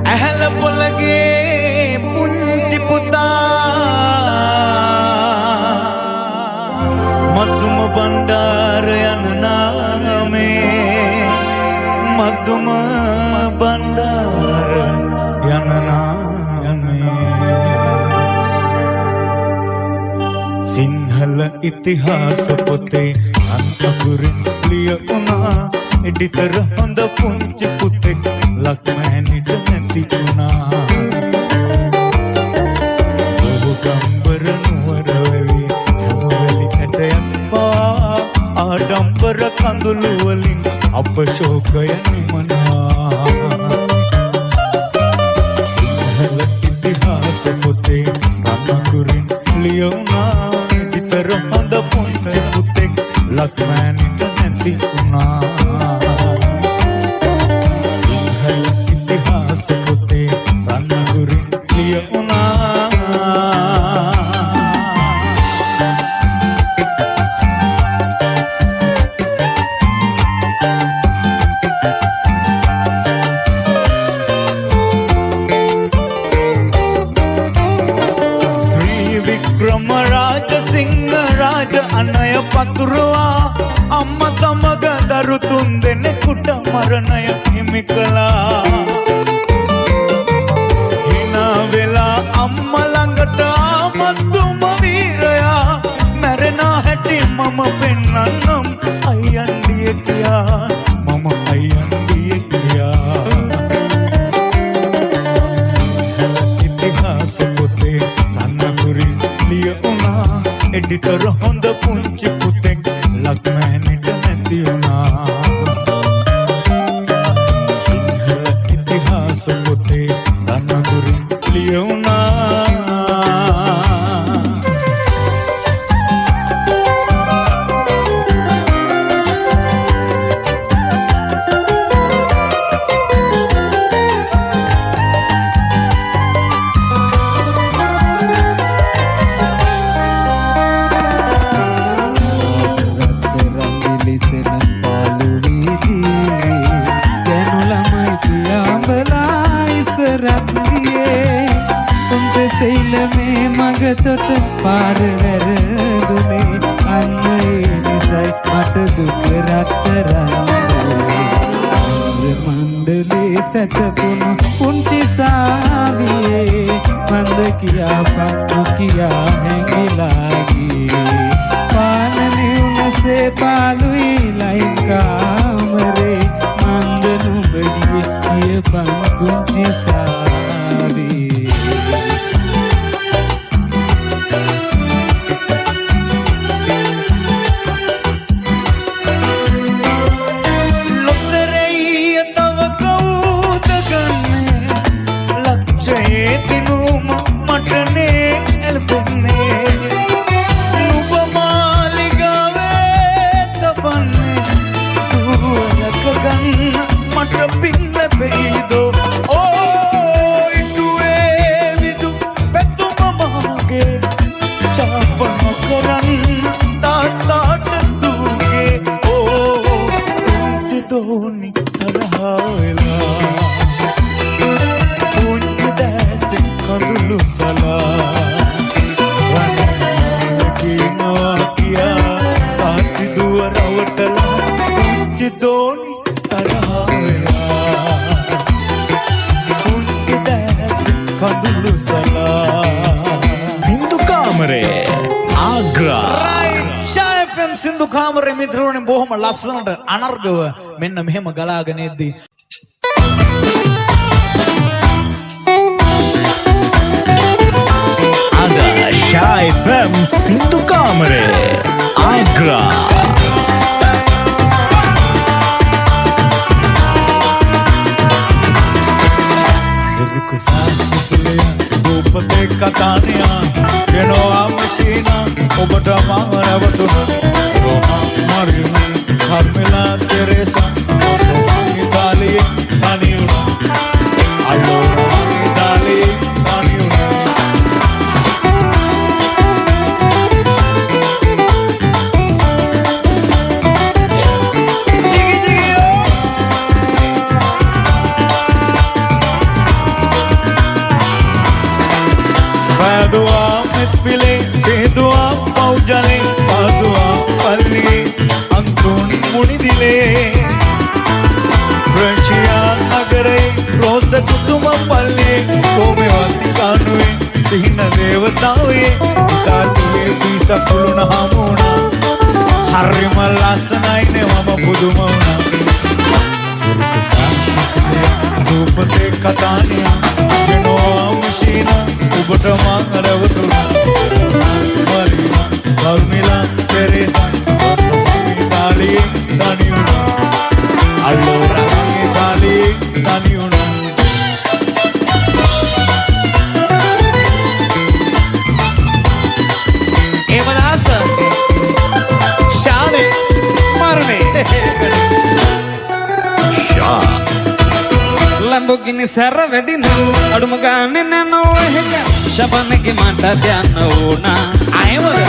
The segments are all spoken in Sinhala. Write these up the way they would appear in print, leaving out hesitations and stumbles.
ඇහැල පොළගේ පුංචි පුතා මදුම බණ්ඩාර යන නාමේ මදුම බණ්ඩාර යන නාමේ සිංහල ඉතිහාස පොතේ අන්තපුරින් ලියුණා එඩිතර හොඳ පුංචි පුතෙක් ලක්මෑනිට නැති වුණා ගම්බර නුවරවැලි හැමවැලි ඇටයම්පා ආඩම්බර කඳුළු වලින් අප ශෝකය නිමනවා සිංහල ඉතිහාස පොතේ රත්නකුරින් ලියුණා එඩිතර හොඳ පුංචි පුතෙක් ලක්මෑනිට නැති වුණා අනය පතුරවා අම්ම සමග දරු තුන් දෙනෙකුට මරණය හිමි කළා හිනා වෙලා අම්ම ළඟට ආමතුම වීරයා මැරෙනා හැටි මම පෙන්නන්නම් අයියන්ඩිය කියා මම අයියන්ඩිය කියා සිංහල ඉතිහාස පොතේ රන්නකුරින් ලියුණා එඩිතර හොඳ පුංචි පුතෙක් ලක්මෑනිට නැති වුණා සිංහල ඉතිහාස පොතේ රන්නකුරින් ලියුණා සෙයිලමේ මගතොට පාර වැරදුනේ අන්න ඒ නිසයි මට දුක රත්තරන් මණ්ඩලේ සැතපුණු පුංචි සාවියේ මන්ද කියා පත්තු කියා හැංගිලා ගියේ පානනේ උනසේ පාලුයි ලයින් කාමරේ මන්ද නුඹ ගියේ කියපන් පුංචි සාවියේ සින්දු කාමරේ මිත්‍රෝනේ බොහොම ලස්සනට අනර්ගව මෙන්න මෙහෙම ගලාගෙන එද්දී අද ෂායි FM සින්දු කාමරේ ආග්‍රා සිරිකු සාසිසලේ රූපතේ කතානියා කෙනවා මශීනා ඔබට මම රැවටුණා රෝමා මරියුනි කර්මෙලා තෙරේසා රෝමා ඉතාලියේ තනියුණා අල්ලෝරා ඉතාලියේ තනියුණා කුසුම පල්ලේ කොමෙවන්ති කනුවේ සිහින දේවතාවේ තාතුවේ පිස කුළුණ හමුණා හරිම ලස්සනයිනේ මම පුදුම වුණා සිරිත සාස්නේ රූපතේ කතානිය වෙනවා මුෂීන ඔබට මං රැවටුණා මරිනා වර්මිලා පෙරේසා තාලියේ දනියුණා අල්ලෝරාගේ තාලියේ දනියුණා ඒමදාස ශානේ මරණේ Lamborghini සැර වැඩි නෝ අඩුම ගානේ නෝ එහෙක ශබනගේ මට යන්න ඕන අයවද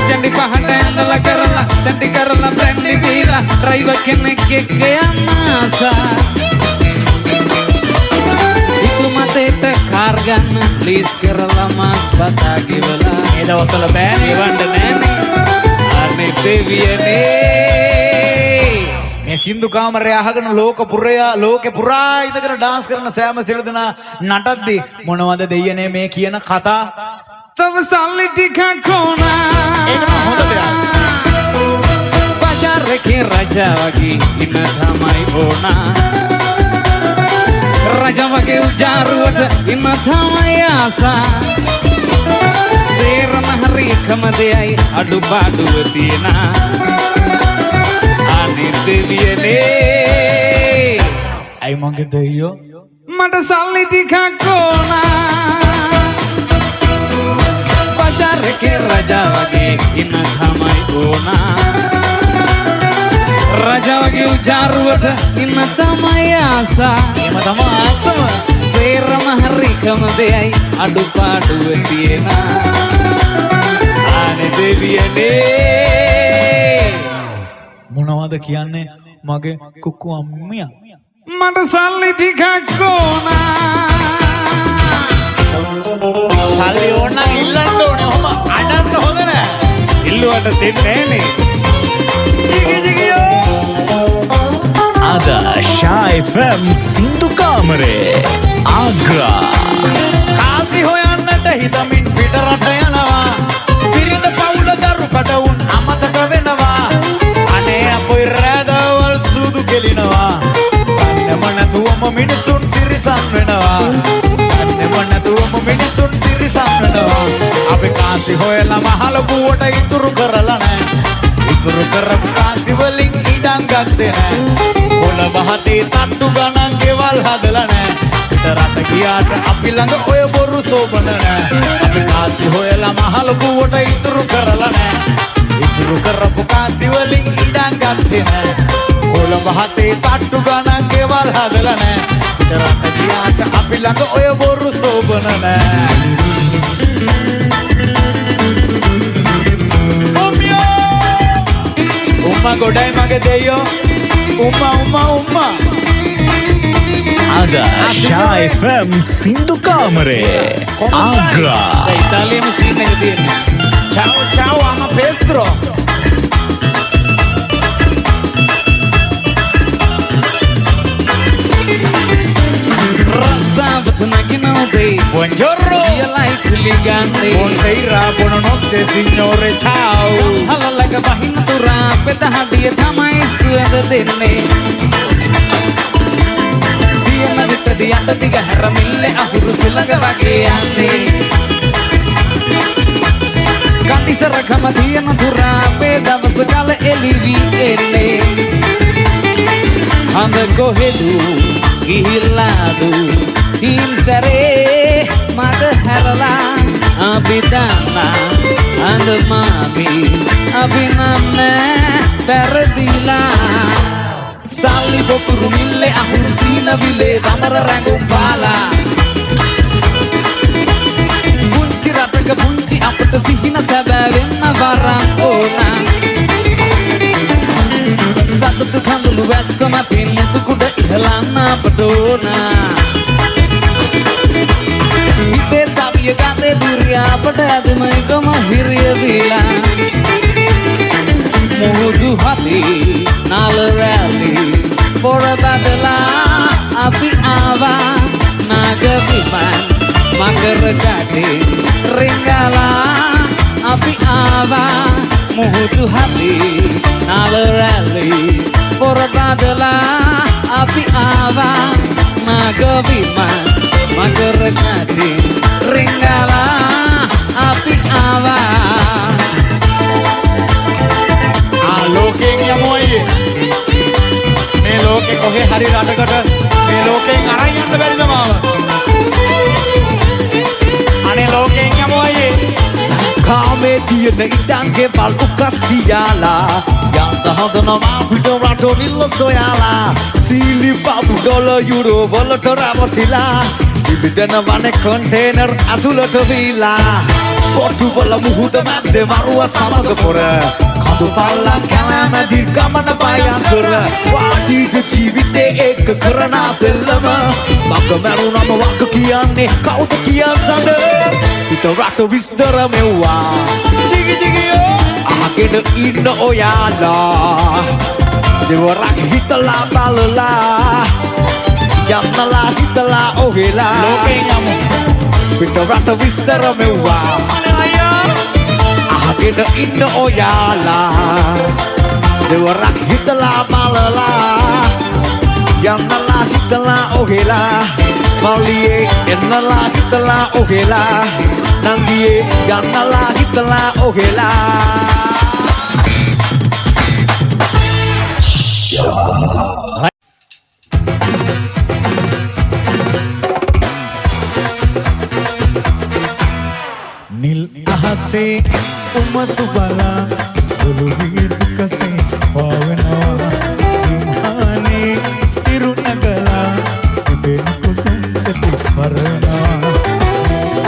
චන්ඩි පහට ඇඳලා කරලා චන්ඩි කරලා බ්‍රැන්ඩි දීලා ඩ්‍රයිවර් කෙනෙක් එක්ක යන්න ආසා ඉක්ළු මතේට කාර් ගන්න ප්ලීස් කරලා මාස් බතා ගෙවලා ඒ දවස්වල බෑනේ වණ්ඩ නෑනේ අනේ දෙවියනේ මේ සින්දු කාමරය අහගෙන ලෝකේ පුරා ඉඳගෙන ඩාන්ස් කරන සෑම සිළදෙනා නටද්දි මොනවද දෙයනේ මේ කියන කතා තව සල්ලි ටිකක් ඕන ඒක නම් හොඳ දෙයක් බජාරේ රජා වගේ ඉන්න තමයි ඕන රජා වගේ උජාරුවට ඉන්න තමයි ආසා සේරම හරි එකම දෙයයි අඩුපාඩුව තියෙනා දෙවියනේ අයි මගේ දෙයියෝ මට සල්ලි ටිකක් ඕන බජාරේ රජා වගේ ඉන්න තමයි ඕන රජා වගේ උජාරුවට ඉන්න තමයි ආසා එහෙම තමයි ආසම සේරම හරිකම දෙයයි අඩුපාඩුව තියෙන අනේ දෙවියනේ මොනවද කියන්නේ මගේ කුක්කු අම්මියා මට සල්ලි ටිකක් ඕන සල්ලි ඕන නම් ඉල්ලන්න ඕනේ ඔහම අඬන්න හොඳ නෑ ඉල්ලුවට දෙන්නේ නෑනේ Adasha FM Sindhu Kamare Agra කාසි හොයන්නට හිතමින් පිට රට යනවා පිරිඳ පවුල දරුකට උන් අමතක වෙනවා අනේ අපොයි රැදවල් සුදු කෙලිනවා කන්නම නැතුවම මිනිසුන් තිරිසන් වෙනවා කන්නම නැතුවම මිනිසුන් තිරිසන් වෙනවා අපි කාසි හොයලා මහල පුවට ඉතුරු කරලා නැහැ ඉතුරු කරපු කාසි වලින් ඉඩම් ගත්තේ නැහැ කොළ බහතේ තට්ටු ගණන් ගෙවල් හදලා නැහැ පිට රට ගියාට අපි ළඟ ඔය බොරු සෝබන නැහැ අපි කාසි හොයලා මහල පුවට ඉතුරු කරලා නැහැ ඉතුරු කරපු කාසි වලින් ඉඩම් ගත්තේ නැහැ කොළ බහතේ තට්ටු ගණන් ගෙවල් හදලා නැහැ පිට රට ගියාට අපි ළඟ ඔය බොරු සෝබන නැහැ උම්මා ගොඩයි මගේ දෙයියෝ උම්මා Adasha FM Sindhu Kamare Agra ඉතාලියේම සීන් එක තියෙනවා ciao ama Pedro රස්සාවත් නගිනෝදේ buongiorno io like ligante buonasera buonanotte signore ciao හලලක වහින තුරා පෙදහඩිය තමයි සුවඳ දෙන්නේ දියන විතදී අත දිග හැරමිල්ල අහුරු සුළඟ වගේ යන්නේ කටිසරකම දියන තුරා පෙදවස කල එළිවි එන්නේ අඳ කොහෙදු ගිහිල්ලාදු හිංසරේ මද හැරලා අපි දන්නා අඳ මාමි අපි නම් පැරදිලා සල්ලි බොකුරු මිල්ලේ අහුරු සීන විලේ දමර රැඟුම් බාලා පුංචි රටක පුංචි අපට සිහින සැබෑවෙන්න වරන් ඕනා සතුටු කඳුළු වැස්ස මතින් මුතුකුඩ ඉහලන්න අපට ඕනා හිතේ සවිය ගතේ දුරිය අපට ඇදම එකම හිරිය වීලා මුහුදු හති නාල රැලි පොර බදලා අපි ආවා මකර කටේ රිංගලා අපි ආවා මුහුදු හදේ නාල රැලි පොරබදලා අපි ආවා මගවිමන් මකර කටේ රිංගලා අපි ආවා ලෝකයෙන් යමු අයියේ මේ ලෝකේ කොහේ හරි රටකට මේ ලෝකයෙන් අරන් යන්න බැරිද මාව අනේ ලෝකයෙන් යමු අයියේ කාමේ තියෙන ඉඩංගේ බල් උකස් තියාලා යන්න හදනවා පිට රට විල්ල සොයාලා සීලි බබු ඩොලර් යුරෝ වලට රැවටිලා ඉබිදන වනේ කන්ටේනර් අතුලට වීලා පොටුවල මුහුද මැද්දේ වරුව සමග පොර කඳු පල්ලම් කැලෑමැදි ගමන භයංකර වාටීක ජීවිතේ එක කරන සෙල්ලම මග මැරුණම වක කියන්නේ කවුද කියන් සඳ පිට රට විස්තර මෙව්වා දිගි දිගියෝ අහගෙන ඉන්න ඔයාලා දෙවරක් හිතලා බලලා යන්නලා හිතලා ඔහෙලා ලෝකෙන් යමු පිට රට විස්තර මෙව්වා අහගෙන ඉන්න ඔයාලා දෙවරක් හිතලා බලලා යන්නලා හිතලා ඔහෙලා මල්ලියේ එන්නලා හිතලා ඔහෙලා නංගියේ යන්නලා හිතලා ඔහෙලා නිල් අහසේ උමතු බලා ඔළුවේ දුකසේ පවනවා ඉම්හානේ තිරුණගලා ඉබෙන් කුසුම් දෙති පරනවා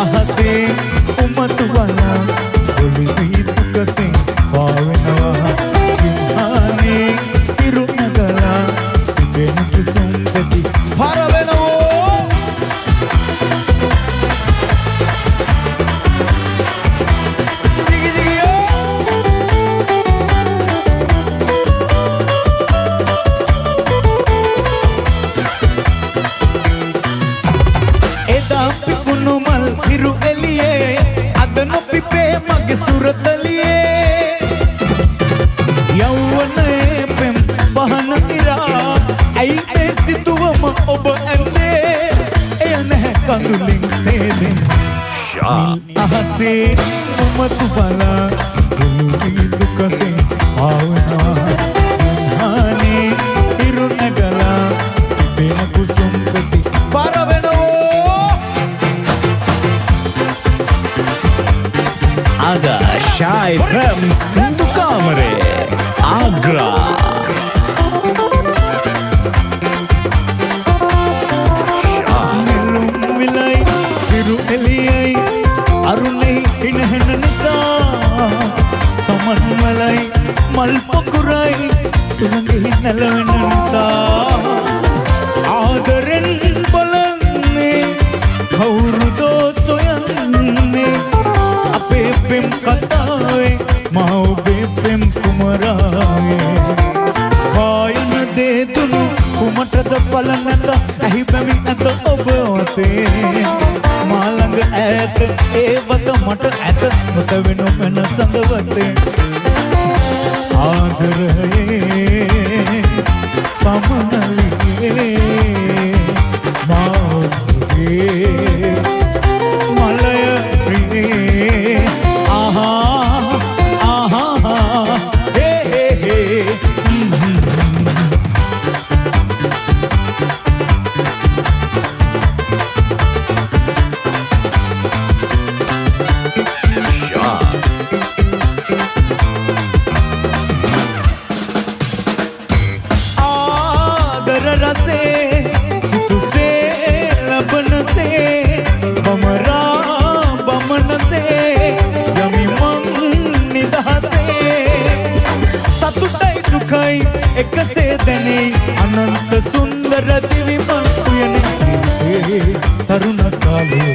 අහසේ උමතු බලා ඔළුවේ දුකසේ පවනවා ඉම්හානේ තිරුණගලා ඉබෙන් කුසුම් දෙති පරවෙනවා सुरतलिए यौवने पेम बहन इरा आई ऐसी तुवम ob ande एने कंगुलिंग तेने Shah ahase umatu bala gulubi dukase avna hane irunagala ben kusum peti paraveno Aga Shy FM Sindhu Kamare Agra milai viru eliyai arunai inhenanisa saman malai malpakurai sulangi nalavenanisa aadaren balanne kaurudo soyanne ape pem katawe mau be pem kumarawe vayan de dunu kumatada palanata ahi bami at obate malang at evat mata at mutavenu men sandavate aadare samanaliye mauge malaya priye aha aha hey hey hey aadar rase situ se laban se bamra baman se yami man nidhase satutai dukai ekase dene anant sundar divi pantuyane taruna kale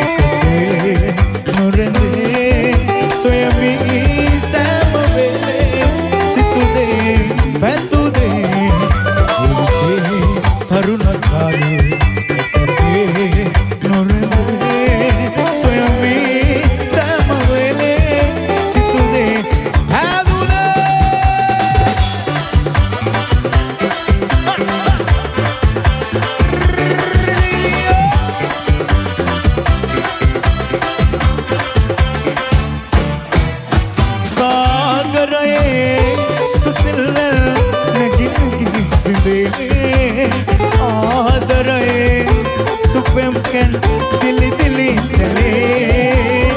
ekase nurende soyami samavele situde pentude taruna kale ekase nurende ආදරයේ සුපෙම්කෙන් දිලි දිලි සැලේ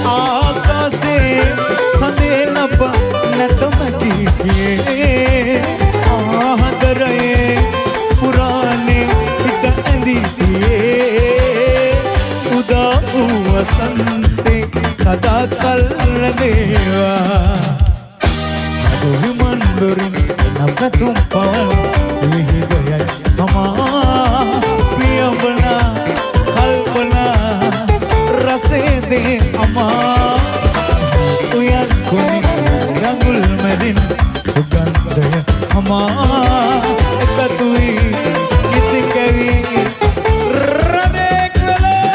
ආකාසේ සඳේ ලබ නැතමැති කියේ ආදරයේ පුරාණේ හිත ඇඳී තියේ උදා වූ වසන්තේ සදා කල් ලැබේවා මధుවිමන්දුරින් නවතුම් පවල් විහිදයයි අමා ප්‍රියවනා කල්පනා රසේදේ අමා උයන් කුනි යඟුල් මැදින් සුගන්ධය අමා එකතුයි ඉති කැවි රදේ කළෝ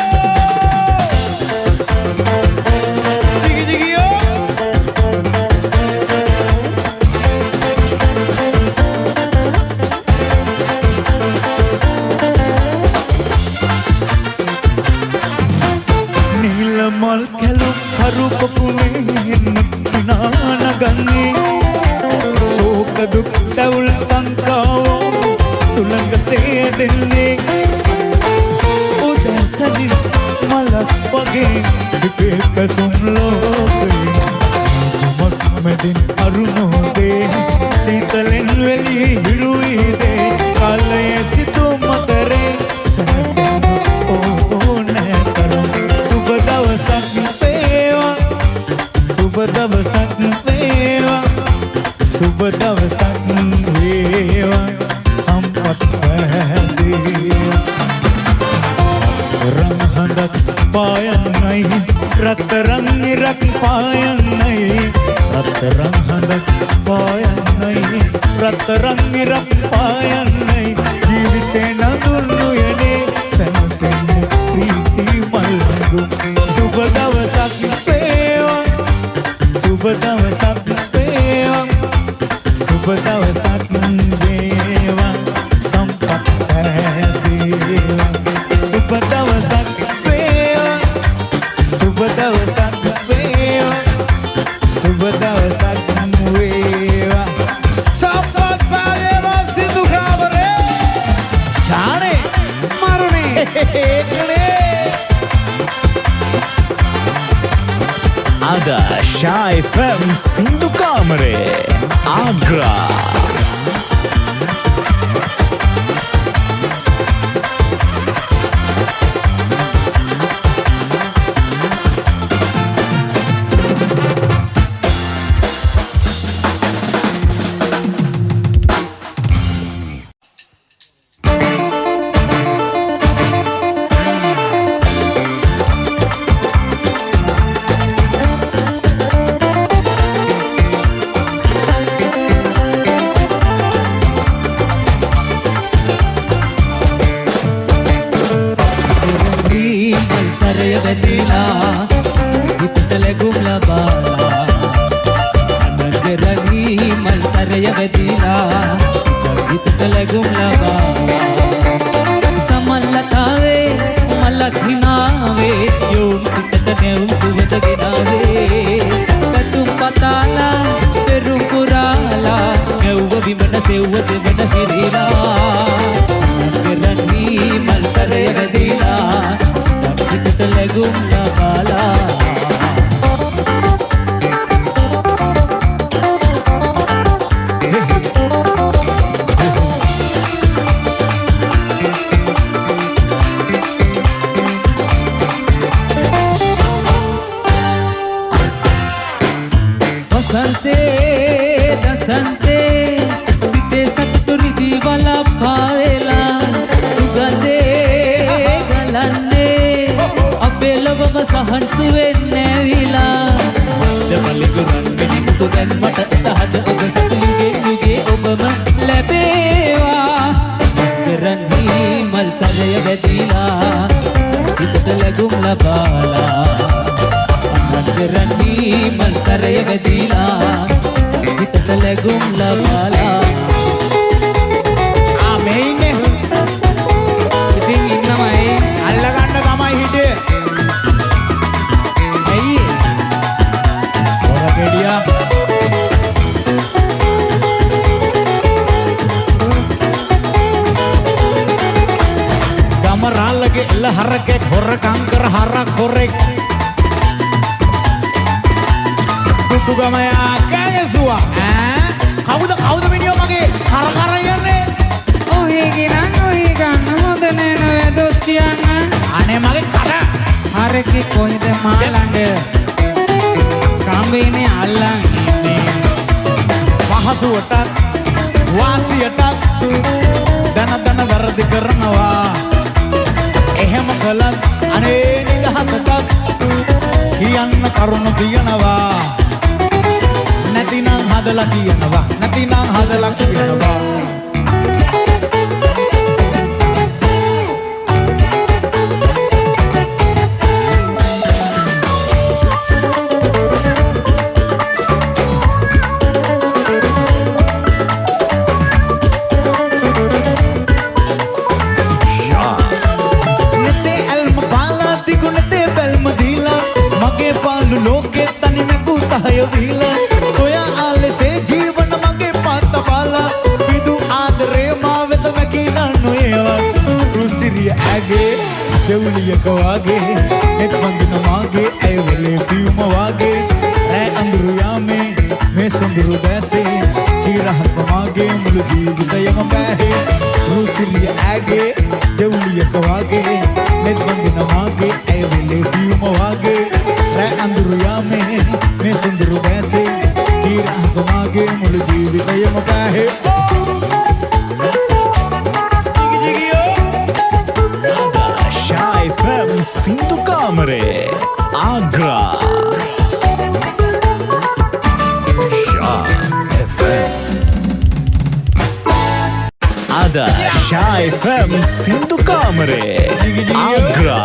ජිගි ජිගියෝ මල් කැලුම් හරුපපුනේ නිනානගන්නේ ශෝක දුක් දවුල් සංකාවෝ සුළඟසේ දෙන්නේ උදැසනින් මලක් වගේ හිතේ පැතුම් ලෝකේ මක් මැදින් අරුණෝදේ සීතලෙන් වෙලී හිරුයිදේ කාලයේ සිතු මතරේ සනසන ඕනෑ තරම් සුබ දවසක් වේවා සුබ දවසක් වේවා සුබ දවසක් වේවා සම්පත් පැහැදේවා රං හඳක් පායන්නයි රත්තරන් ඉරක් පායන්නයි රත්තරන් හඳක් පායන්නයි රත්තරන් ඉරක් පායන්නයි ජීවිතේ නඳුන්නු යනේ සැනසෙන්න ප්‍රීති මල්ගුම් සුබ දවසක් වේවා සුබ දවසක් වේවා සුබ දවසක් වේවා සම්පත් පැහැදේවා සුබ දවසක් වේවා සුබ දවසක් වේවා සුබ දවසක් වේවා සම්පත් පැහැදේවා සිදු කාමරේ ඡානේ මරුනේ Ada Shy FM Sindhu Kamare Agra මගේ එළ හරකෙක් හොරකම් කර හරක් හොරෙක් දුටුගමයා කෑගැසුවා කවුද මිනිහෝ මගේ හරකර යන්නේ ඔහි ගන්න හොඳ නෑ නෝ දොස් කියන්න අනේ මගේ කඩ හරකි කොයිද මාළඟ කම්බේනේ අල්ලන් ඉන්නේ පහසුවටත් වාසියටත් දන වැරදි කරනවා එහෙම කළත් අනේ නිදහසටත් කියන්න කරුණ තියනවා නැතිනම් හදලා කියනවා සොයා ආලසේ ජීවන මගේ පාත්ත බාලා පිදු ආදරේ මා වෙත මැකිලන්නු ඒවා රුසිරිය ඇගේ දෙවුලියක වාගේ නෙත් වඳින මාගේ ඇයවලේ පියුම වාගේ රෑ අඳුරු යාමේ මේ සොඳුරු දැසේ හිරහස මාගේ මුළු ජීවිතයම බෑහේ රුසිරිය ඇගේ දෙවුලියක වාගේ නෙත් වඳින මාගේ ඇයවලේ පියුම වාගේ රෑ අඳුරු යාමේ මේ සොඳුරු දැසේ හිරහස මාගේ මුළු ජීවිතයම බෑහේ Shy FM Sindhu Kamare Agra Ada Shy FM Sindhu Kamare Agra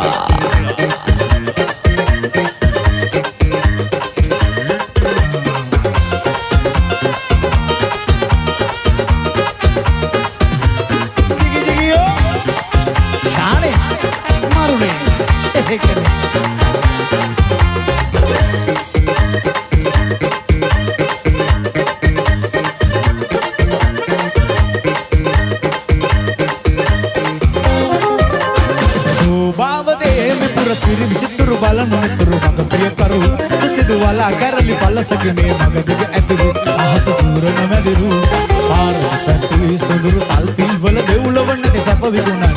කරලි පලසක මේ මගදිග ඇතිරු අහස සූරන මැදිරු පාරපැතුයි සොඳුරු සල්පිල් වල දෙව්ලවන්නට සැප විකුණන්න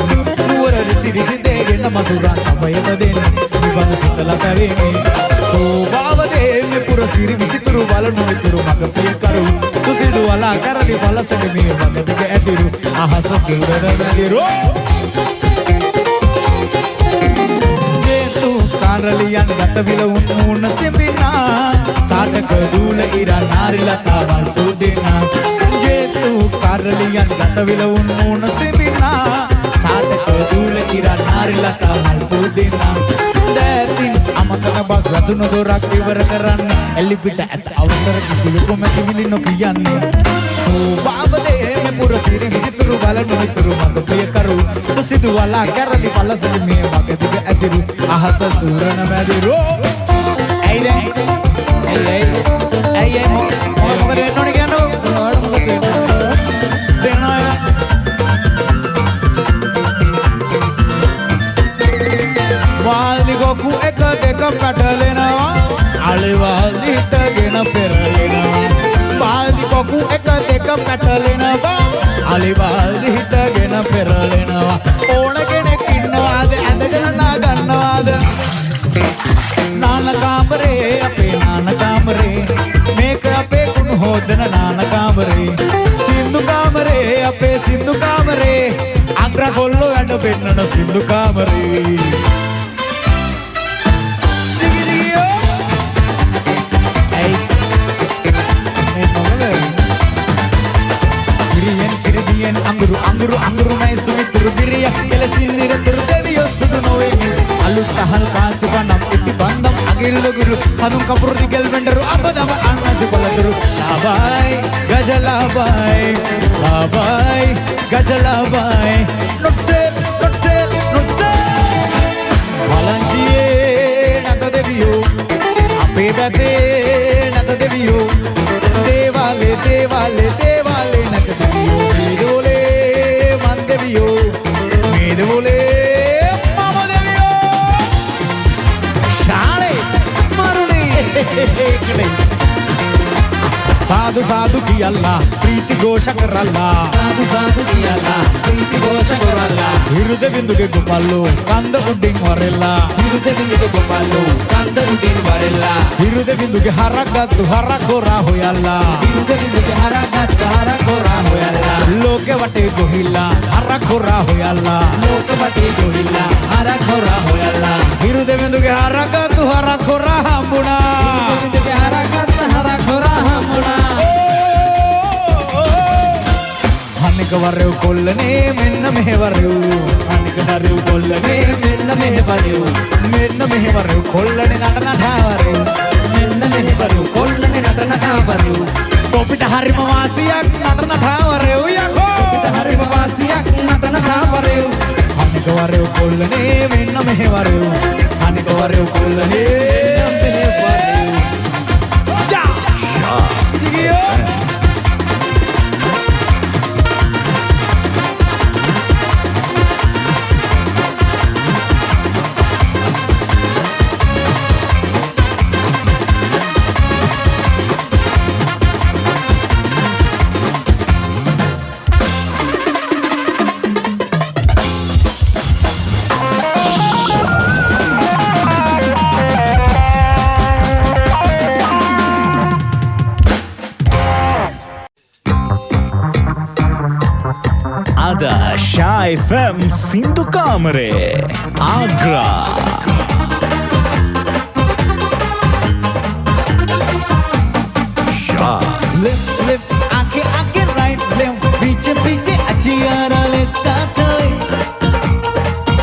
නුවර රිසිරිසි දේගෙන මසුරන් අපයම දෙන්න නිබඳ සිතලා පැවීමේ සෝභාවදේම පුර සිරි විසිතුරු බලනු විතුරු මග පිය කරු සුසිදු වලා කරලි පලසක මේ මගදිග ඇතිරු අහස සූරන මැදිරු කාරලියන් ගතවිල උන්න සෙමිනා සාටක දූල ඉරන් නාරිලතා වල්තු දෙනා ජේතු කාරලියන් ගතවිල උන්න සෙමිනා සාටක දූල ඉරන් නාරිලතා වල්තු දෙනා දැතින් අමතන බස් වැසුණු දොරක් ඉවර කරන්න එල්ලි පිට ඇත අවසර කිසිවෙකු මැසිවිලි නොකියන්නේ සෝභාවදේ මේ පුර සිරි විසිතුරු බලනු විතුරු මඟ ප්‍රිය කරු සුසිදු වලා කරලි පලසලි මේ මගදිග ඇතිරු අහස සූරන මැදිරු ඇයි මොකද වෙන්න ඕනේ කියන්නෝ වාල්දි ගොකු එක දෙක පැටලෙනවා අලිවාල්දි හිටගෙන පෙරලෙනවා වාල්දි ගොකු එක දෙක පැටලෙනවා අලිවාල්දි හිටගෙන පෙරලෙනවා ඕන කෙනෙක් ඉන්නවාද ඇඳගෙන නා ගන්නවාද නාන කාමරේ අපේ නාන කාමරේ මේක අපේ කුණු හොදන නාන කාමරේ සින්දු කාමරේ අපේ සින්දු කාමරේ අග්‍ර කොල්ලෝ වැඩ පෙන්නන සින්දු කාමරේ අඟුරු මයි සුමිතුරු බිරිය කෙලසින් නිරතුරු දෙවියෝ සුදු නොවේ අලුත් තහල් කාසු බනම් ඉති බන්දම් අගිල්ලුගුරු හදුම් කපුරු දිගල් වෙන්ඩරු අපදම අන්නසු කොලතුරු ලාබයි ගජලාබයි ලාබයි ගජලාබයි නොට්සේ බලංචියේ නැත දෙවියෝ අපේ බැතේ නැත දෙවියෝ දේවාලේ නැත දෙවියෝ මේදෝලේ මන් දෙවියෝ මේදෝලේ මම साधु साधु कियल्ला प्रीति ಘೋಷ ಕರಲ್ಲ ಸಾಧು ಸಾಧು ಕಿಯಲ್ಲ ಪ್ರೀತಿ ಘೋಷ ಕೊರಲ್ಲ ಹೃದಯ ಬಿಂದುಗೆ ಗುಪ್ಪಲ್ಲು ಕಂದ ಉಡ್ಡಿಂಗ್ ಹೊರೆಲ್ಲ ಹೃದಯ ಬಿಂದುಗೆ ಗೋಪಾಲು ಕಂದ ರುಟೀನ್ ಬರೆಲ್ಲ ಹೃದಯ ಬಿಂದುಗೆ ಹರಗದ್ದು ಹರಕೋರ ಹೋಯಲ್ಲ ಹೃದಯ ಬಿಂದುಗೆ ಹರ ಕೋರ ಹೋಯಲ್ಲ ಲೋಕೆ ವಟೆ ಗೊಹಿಲ್ಲ ಹರಕೋರ ಹೋಯಲ್ಲ ಲೋಕಪತಿ ಗೋಹಿಲ್ಲ ಹರ ಕೋರ ಹೋಯಲ್ಲ ಹೃದಯ ಬಿಂದುಗೆ ಹರಗದ್ದು ಹರಕೋರ ಹಂಬುಣ ಬಿಂದುಗೆ ಹರ ಕೋರ ಹಮ್ಮುಣ ಹನಿಕ ವರೆವು ಕೊಲ್ಲನೆ ಮೆನ್ನ ಮೆಹವರೆವು ಹನಿಕ ನರೆವು ಕೊಲ್ಲನೆ ಮೆನ್ನ ಮೆಹವರೆವು ಮೆನ್ನ ಮೆಹವರೆವು ಕೊಲ್ಲನೆ ನಟನ ಠಾವರೆವು ಮೆನ್ನ ಮೆಹಬರು ಕೊಳ್ಳನೆ ನಟನ ಕಾಬರು ಕೋಪಿಟ ಹರಿಮ ವಾಸಿಯಾಕ್ ನಟನ ಠಾವರೆವು ಯಾಕೋ ಹರಿಮ ವಾಸಿಯ ನಟನ ಕಾಬರು ಹನಿಕ ವರೆವು ಕೊಲ್ಲನೆ ಮೆನ್ನ ಮೆಹವರೆವು ಹನಿಕ ವರೆವು ಕೊಲ್ಲನೆ ಜಾ ಇಗಿಯೋ आदर्श FM Sindhu Kamre Agra Left, left, आगे, right, left, पीछे, पीछे, अच्छी यारा ले start होए।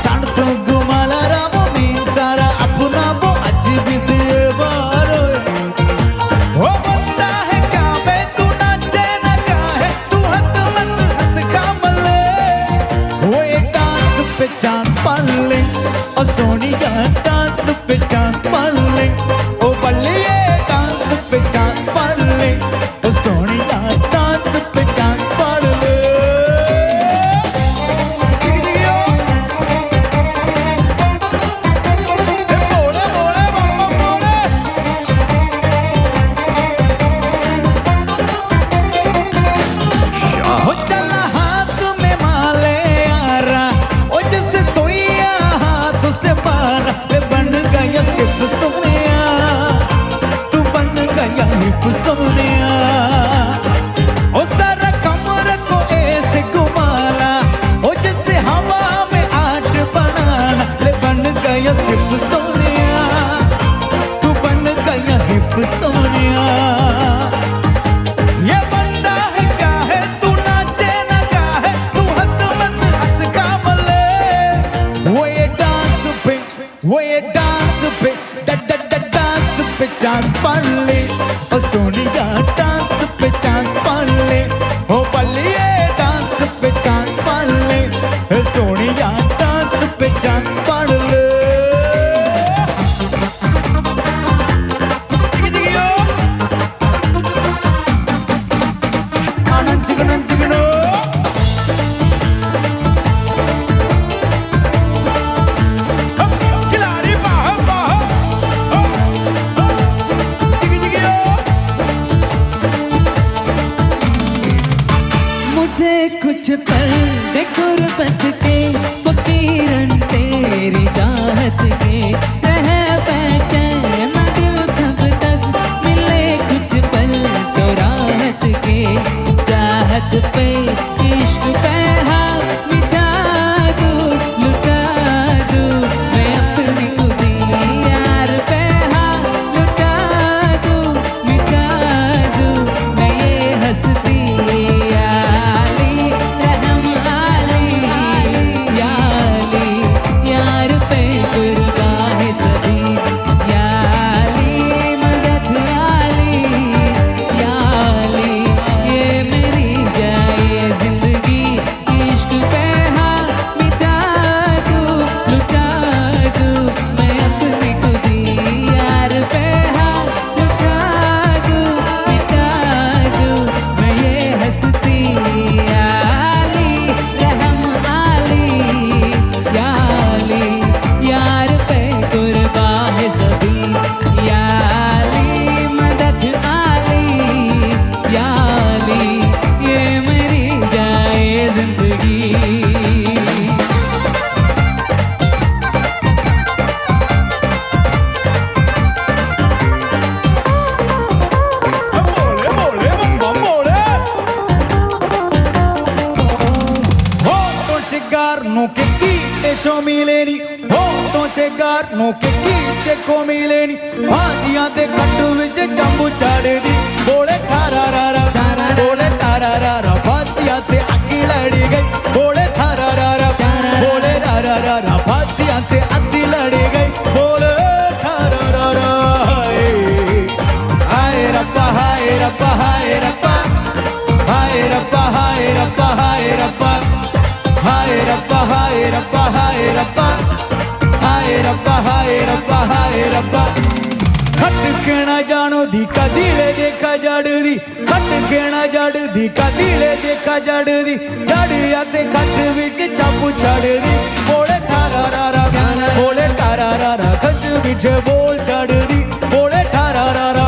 साढ़ तो घुमाला रामो में सारा अपना वो अजीब से बार होए। वो बंदा है क्या मैं तू नाचे ना क्या है तू हत काम ले। वो एक डांस पे चांस पाल ले और सोनी का डांस पे चांस पाल ले। ओ बल्ले ये डांस पे चांस पाल ले ओ सोनी का डांस पे चांस पाल ले। मोड़े मोड़े बम्बा मोड़े हो चला हाथ में माले यारा ओ जैसे सोइया हाथ से मारा ले बन गया स्किप सोनिया तू बन गया हिप सोनिया ओ सारा कमर को ऐसे घुमाना ओ जैसे हवा में आट बनाना ले बन गया स्किप सोनिया तू बन गया हिप सोनिया। ये बंदा है क्या है तू नाचे ना क्या है तू हद का बले। वो ये डांस पे डांस पे चांस पाल ले और सोनी का डांस पे चांस पाल ले ओ बल्ली ये डांस पे चांस पाल ले सोनी का डांस पे चांस पाल ले। चिकनो खिलाड़ी बाहर बाहर मुझे कुछ पल दे गुर्बत के फकीरन ते chegarno che chi somileni hoton chegarno che chi komileni aadiyan de kattu vich jambu chaddi bole tararara bole tararara aadiyan de agi ladi gai bole tararara bole tararara aadiyan de agi ladi gai bole tararara hai rabba hai rabba hai rabba hai rabba hai rabba hai rabba hai rabba hai rabba hai rabba hai rabba hai rabba hai rabba खट केना जानो दी कदीले देखा जड़दी खट केना जड़दी कदीले देखा जड़दी जड़िया ते खट विच चापू चढ़दी बोले ठारारा बोले ठारारा खट विच बोल चढ़दी बोले ठारारा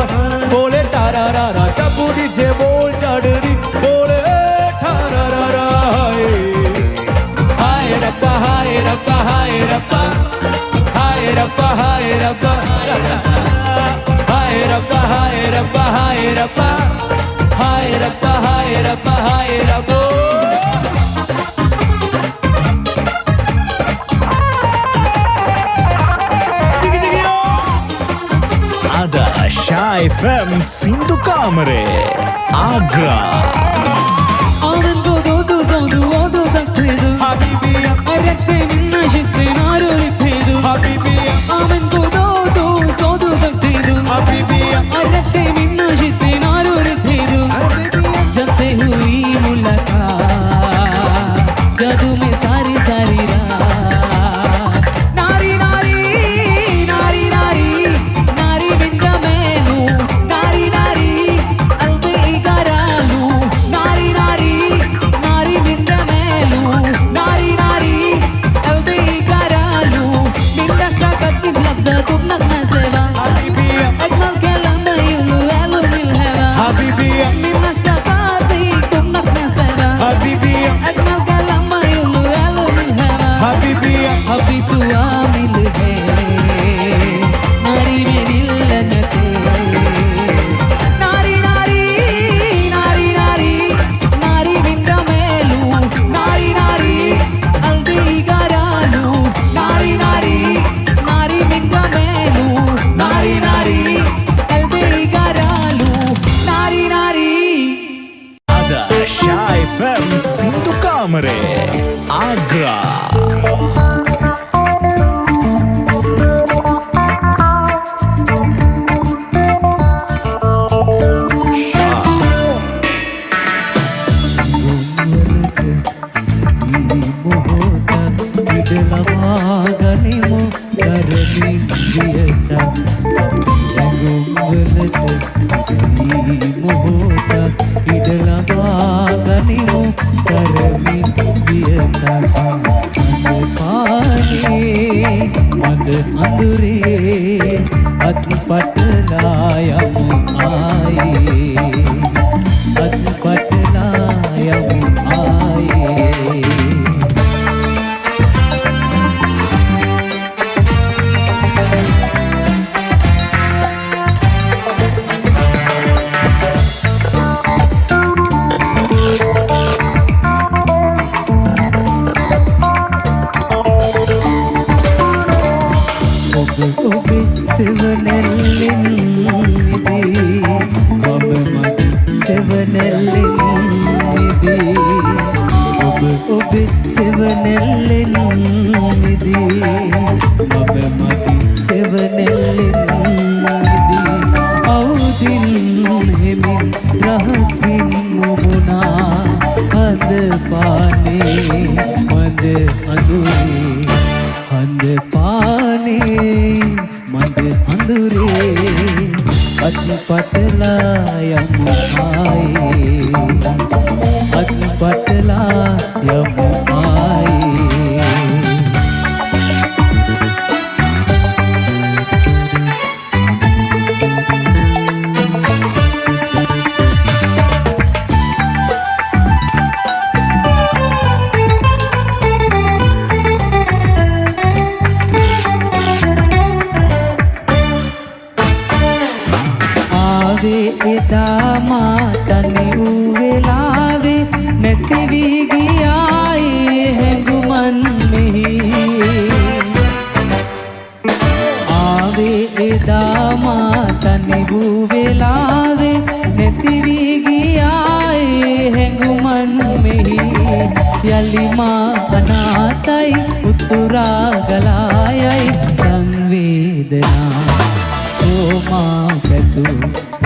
बोले ठारारा चापू विच बोल चढ़दी बोले ठारारा हाय रब्बा हाय रब्बा हाय रब्बा हाय रब्बा हाय रब्बा हाय रब्बा हाय रब्बा हाय रब्बा हाय रब्बा हाय रब्बा हाय रब्बा Ada Shah FM Sindhu Kamare Agra Habibi Arette minna shitte naru rippedu Habibi Amen godo zodu daktedu Habibi Arette minna shitte naru rippedu जैसे हुई मुलाकात जादू में सारी सारी रात नारी नारी नारी नारी नारी बिंदा मैनू नारी नारी अलबे इगारालू नारी नारी नारी बिंदा मैनू नारी नारी अलबे इगारालू बिंदा शकत लफ्ज़ तुम नगमा सेवा Habibi अजमल कलम युलू एलू मिल हैवा Habibi मिन्ना Habibi अजमल कलम युलू एलू मिल हैवा Habibi अभी तू आमिल है नारी में दिलनते नारी नारी नारी नारी नारी बिंदा मेलू नारी नारी अलबी गारालू नारी नारी नारी बिंदा मेलू नारी नारी अलबी गारालू नारी नारी Ada Shah FM Sindhu Kamare Agra Andure अति पटलायम आए अति पटलायम आए ඔබ සෙවණැල්ලෙන්දී ඔබ මගේ සෙවණැල්ලෙන්දී ඔබ සෙවණැල්ලෙන්දී ඔබ මගේ සෙවණැල්ලෙන්දී අවුදින් හෙමින් රහසින් මුමුණා අද පානේ මද අඳුරේ हंद पाने मंद अंदुरे अति पटला यम आए अति पटला यम आए එදා මාතනේ වූ වෙලාවේ නැති වී ගියාය මතයි උතුරා ගලායයි සංවේදනා කොමා පැතු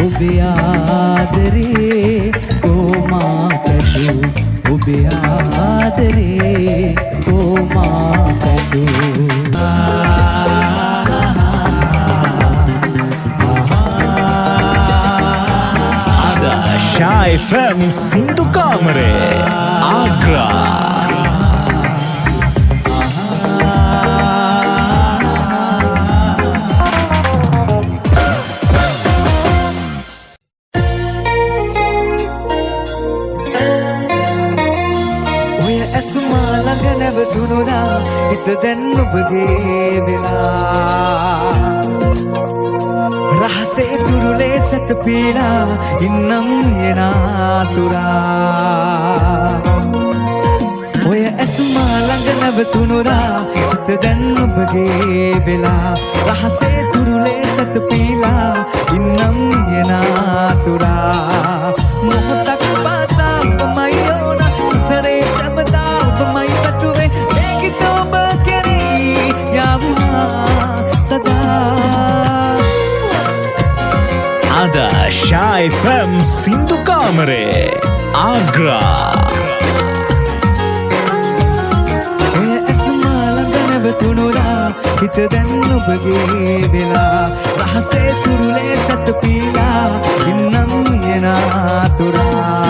ඔබේ ආදරේ කොමා පැතු ඔබේ ආදරේ comma පැතු Shy FM Sindhu Kamare Agra ඔය ඇසුමා ළඟ නැවතුණා හිත දැන් ඔබගේ වෙලා රහසේ තුරුලේ සැතපීලා ඉන්නම් යනාතුරා ඔය ඇසුමා ළඟ නැවතුණා හිත දැන් ඔබගේ වෙලා රහසේ තුරුලේ සැතපීලා ඉන්නම් යනාතුරා මොහොතක් පාසා ඔබමයි ඕන සසරේ සැමදා ඔබමයි පැතුවේ මේකිත ඔබ කෙරී යවුනා සදා Ada Shy FM Sindhu Kamare Agra ඔය ඇසුමා ළඟ නැවතුණා හිත දැන් ඔබගේ වෙලා රහසේ තුරුලේ සැතපීලා ඉන්නම් යනාතුරා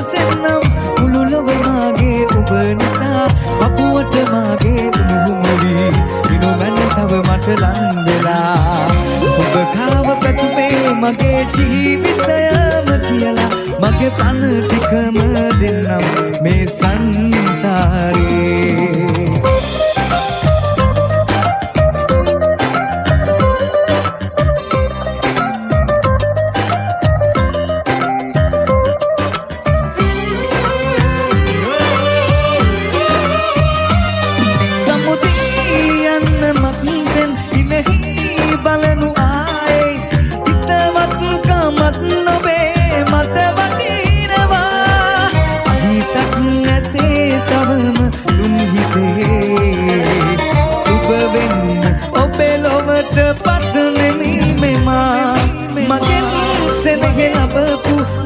සෙන්නම් මුළු ලොව මාගේ ඔබ නිසා අපුවට මාගේ මුහුමුවි විනු මැන තව මට ලං වෙලා ඔබ කාව පැතුමේ මගේ ජීවිතයම කියලා මගේ පණ ටිකම දෙන්නම් මේ සංසාරේ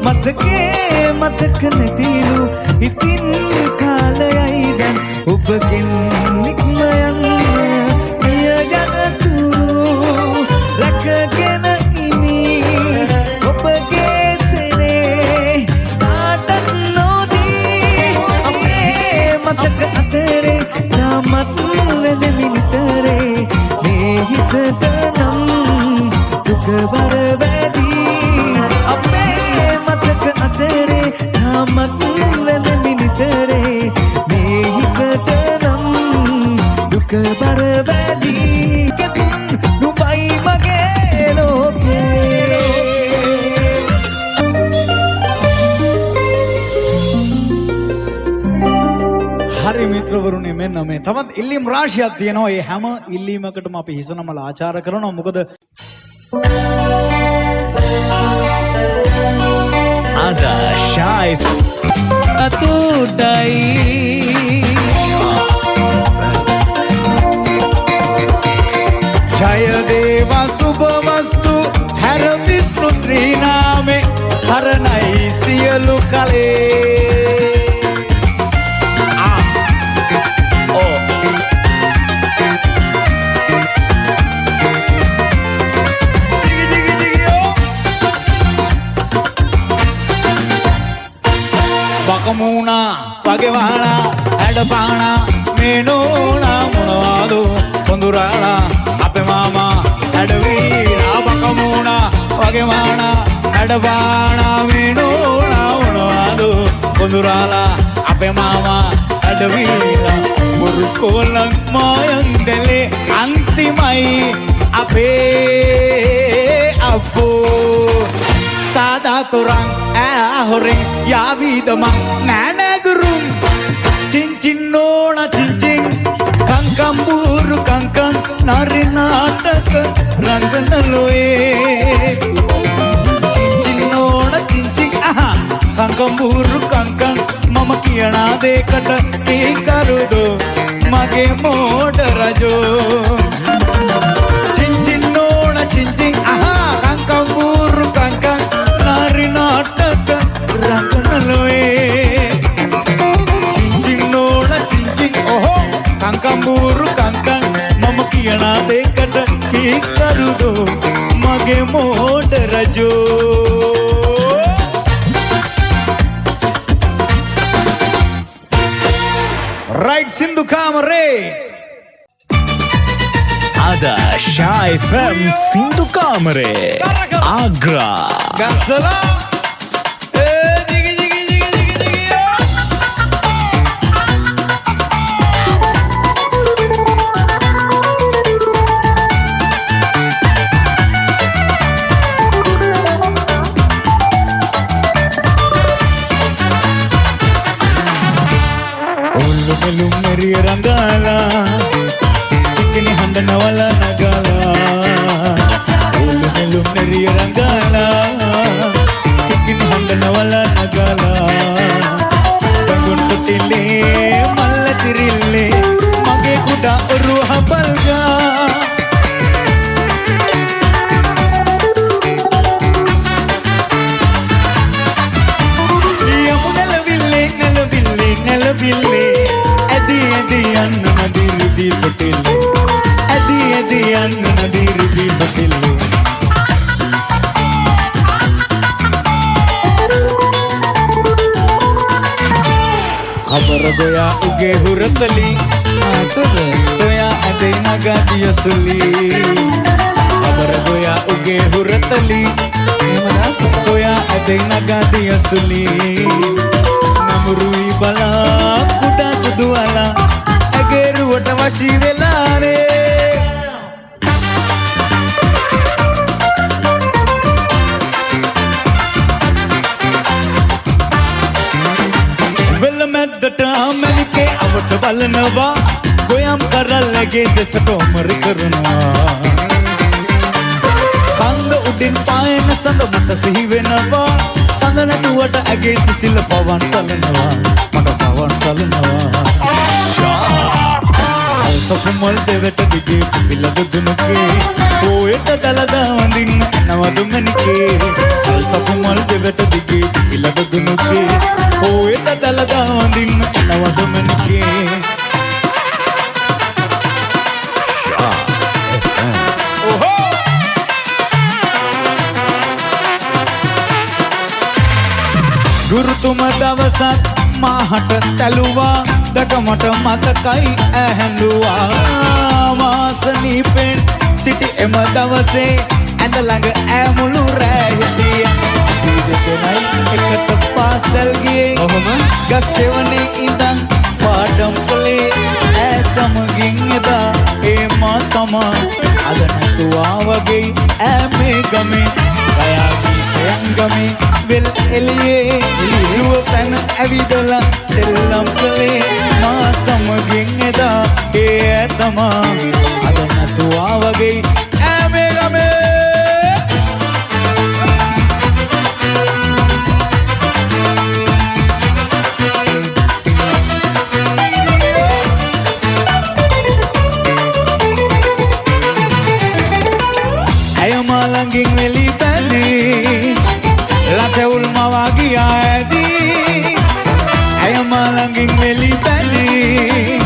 මතකේ මතක නැතිලු ඉතින් කාලයයි දැන් ඔබගෙන් නික්ම යන්න එය ජනතුරු රැකගෙන ඉමි ඔබගේ සෙනේ කාටත් නොදී අපේ මතක අතරේ තාමත් රැඳෙමි නිතරේ මේ හිතට නම් දුක බර වැඩි අතරේ තාමත් රැඳෙමි නිතරේ මේ හිතට නම් දුක බර වැඩි කෙතුන් නුඹයි මගේ ලෝකේ හරි මිත්‍රවරුනි මෙන්න මේ තවත් ඉල්ලීම් රාශියක් තියෙනවා. ඒ හැම ඉල්ලීමකටම අපි හිස නමලා ආචාර කරනවා. මොකද Ada Shy අතුඩයි ජය දේවා සුභවස්තු හැර විෂ්ණු ශ්‍රී නාමේ හරණයි සියලු කලේ බකමූණා වගේවාලා හැඩපාණා මේ නෝනා මොනවාද පොඳුරාලා අපේ මාමා හැඩවීරා බකමූණා වගේවාලා හැඩපාණා මේ නෝනා මොනවාද පොඳුරාලා අපේ මාමා අඩවිලා මුරුකෝලක් මායංගලේ අන්තිමයි අපේ අපෝ සාදාතුරන් ඇහොරෙන් යාවිදමන් නෑනැගුරුම් චින්චින්නෝන චින්චින් කංකම්බූරු කංකං නරිනාටක රංගනලොයේ චින්චින්නෝන චින්චින් කංකම්බූරු කංකං මම කියනා දේකට තීකරුදු මගේ මෝඩ රජෝ චින්චින්නෝන චින්චින් කංකම්බූරු කංකං නරිනාටක රංගනලොයේ චින්චින්නෝන චින්චින් කංකම්බූරු කංකං මම කියනා දේකට තීකරුදු මගේ මෝඩ රජෝ Right Sindhu Kamare Ada Shah FM Sindhu Kamare Agra Gasala Melum meri rangala ikini handana wala nagala melum meri rangala ikini handana wala nagala bangun totile malla tirille mage kuda ruha balga yamunala ville Adi anna nadirudi patile Adi anna nadirudi patile Khabar goya uge huratali soya ade nagadiya suli Khabar goya uge huratali soya ade nagadiya suli Namurui bala kuda suduala ageruwata washi velare Velamadata amanike avata balanawa goyam karallage desato marikarunwa Kanda udin payana sanda mata sihi venawa Sandana tuwata age sisila pawan salanawa mata pawan salanawa Safumal devata dige piladu dunuke Poeta dalada vandin nawadu manike Safumal devata dige piladu dunuke Poeta dalada vandin nawadu manike Oho Gurutuma dawasat mahata taluwa දකමට මතකයි ඇහැඬුවා වාසනීපෙන් සිටි එම දවසේ ඇඳ ළඟ ඈමුළු රෑ හිටියේ අපි දෙදෙනයි එකට පාසල් ගියේ ඔහොම ගස් සෙවණේ ඉඳන් පාඩම් කළේ ඈ සමගින් එදා ඒ මා තමා අද නැතුවා වගේ ඈ මේ ගමේ ගයා ගමේ වෙල් එළියේ රුව පැන ඇවිදලා සෙල්ලම් කළේ මා සමගින් එදා ඒ තමා අද නැතුවා වගේ ඈ මේ ගමේ ඇය මා ළඟින් වෙලි පැනේ ලතෙවුල් මවා ගියා ඇදී ඇය මා ළඟින් වෙලි පැනේ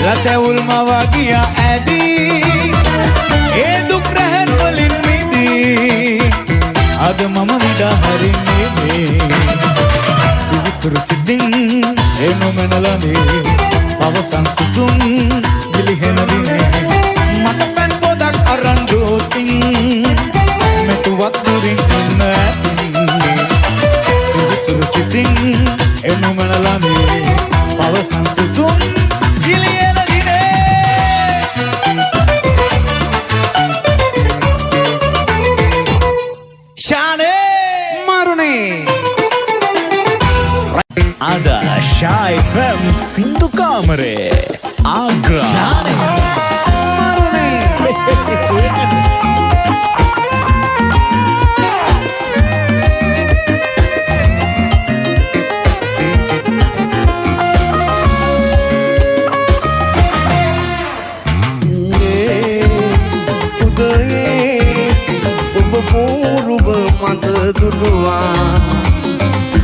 ලතෙවුල් මවා ගියා ඇදී ඒ දුක් රැහැන් වලින් මිදී අද මම විඩා හරින්නේ මේ විතුරු සිද්ධින් ඒ නොමනලනේ පවසන් සුසුම් ගිලිහෙන දිනේ මට පෙන් පොදක් අරන් දෝතින් මෙතුවක් දුරින් ඉන්න ඇතින් විතුරු සිද්ධින් ඒ නොමනලනේ පවසන් සුසුම් සින්දු කාමරේ ආග්‍රා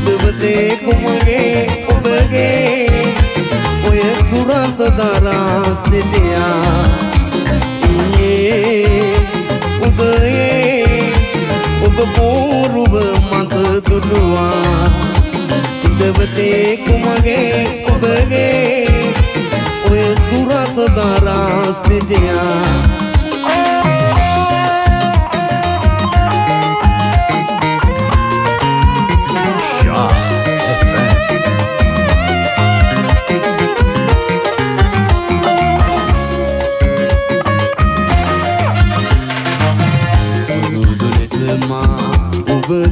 දෙවතේ කුමගේ ඔබගේ ඔය සුරත දරා සිටියා උදයේ ඔබ පූර්ව මත දුටුවා දෙවතේ කුමගේ ඔබගේ ඔය සුරත දරා සිටියා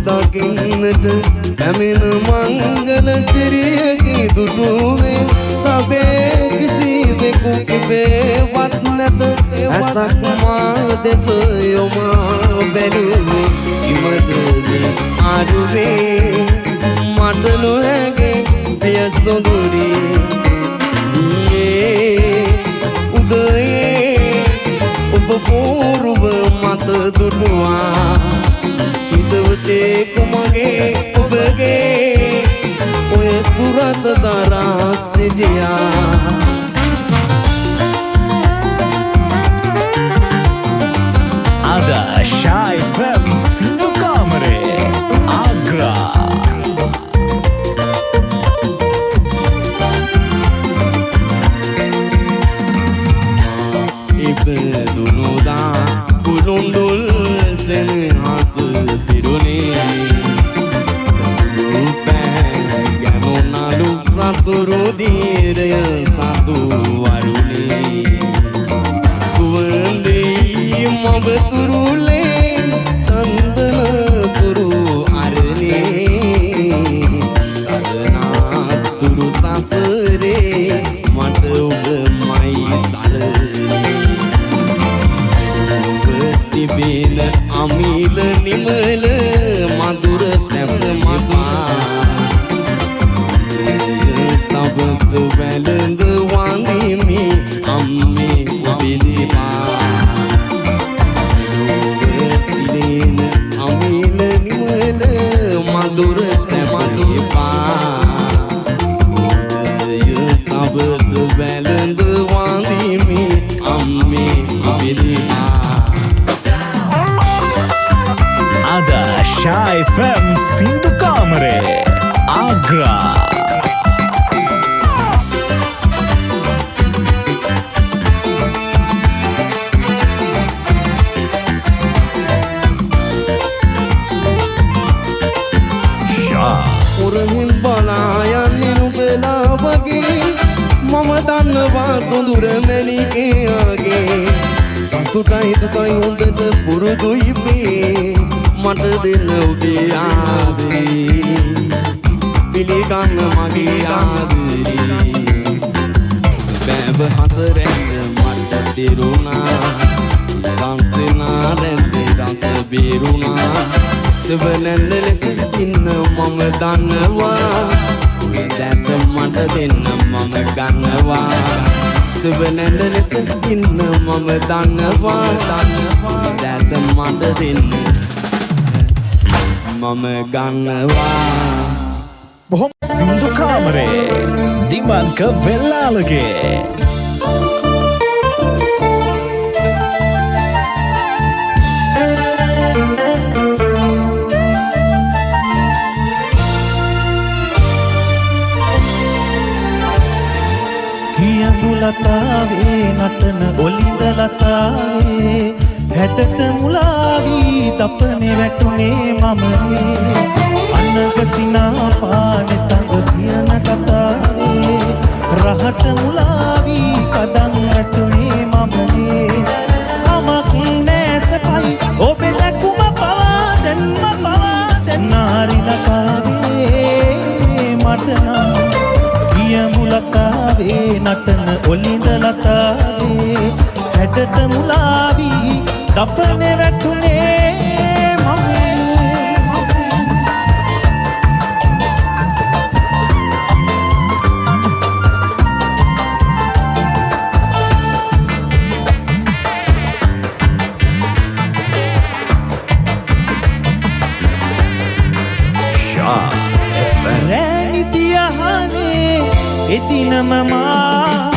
දකින්නට පැමිණ මංගල සිරියකි දුටුවේ සබේ කිසිවෙකු කිපේවත් නැත ඇසක් මා දෙස යොමා බැලුවේ ඉමදද අඩුවේ මට නොහැගේ ප්‍රිය සොඳුරී උදයේ ඔබ පූර්ව මත දුටුවා හිතවතේ කුමගේ ඔබගේ ඔය සුරත දරා සිටියා ආදර්ශා FM සින්දු කාමරේ ආග්‍රා ඉපදුනුදා කුළුඳුල් සෙනෙහස පිරුණේ රූපෑ ගැනුණලු රතුරු දීරය සතු වරුණේ කුවන්දේ මව තුරුලේ තන්දන තුරු අරනේ සදනා තුරු සසරේ මට ඔබමයි සරනේ තිබෙන අමිල නිමල මధుර සැප මපා සබස වැළඳ වඳිමි අම්මේ පිළිපා තිබෙන අමිල නිමල මధుර සැප මපා සබස වැළඳ වඳිමි අම්මේ පිළිපා ආදර්ශා FM සින්දු කාමරේ ආග්‍රා උරහින් බලා යන්නේ නුඹලා වගේ මම දන්නවා සොඳුර මැණිකයාගේ සතුටයි දුකයි හොඳට පුරුදුයි මේ මට දෙන්න ඔබේ ආදරේ පිළිගන්න මගේ ආදරේ බෑව හතරෙන් මට දිරුණා රන්සනා රැඳේ රස බේරුණා සෙවනැල්ල ලෙස ඉන්න මම දන්නවා දැත මට දෙන්න මම ගන්නවා සෙවනැල්ල ලෙස ඉන්න මම දන්නවා දැත මට දෙන්න මම ගන්නවා බොහොම සින්දු කාමරේ දිමන්ක වෙල්ලාලගේ ලතාවේ නටන ඔලිඳ ලතාවේ හැටට මුලාවී තපනේ වැටුනේ මමනේ අන්නගසිනා පානේ තඟ කියන කතාවේ රහට මුලාවී කඩන් වැටුනේ මමනේ අමක් නෑසපයි ඔබේ දැකුම පවා දැන් නාරි ලතාවේ මට නම් කිය මුලතාවේ නටන ඔලිඳ ලතාවේ හැටට මුලාවි දපනේ වැටුනේ එතිනමමා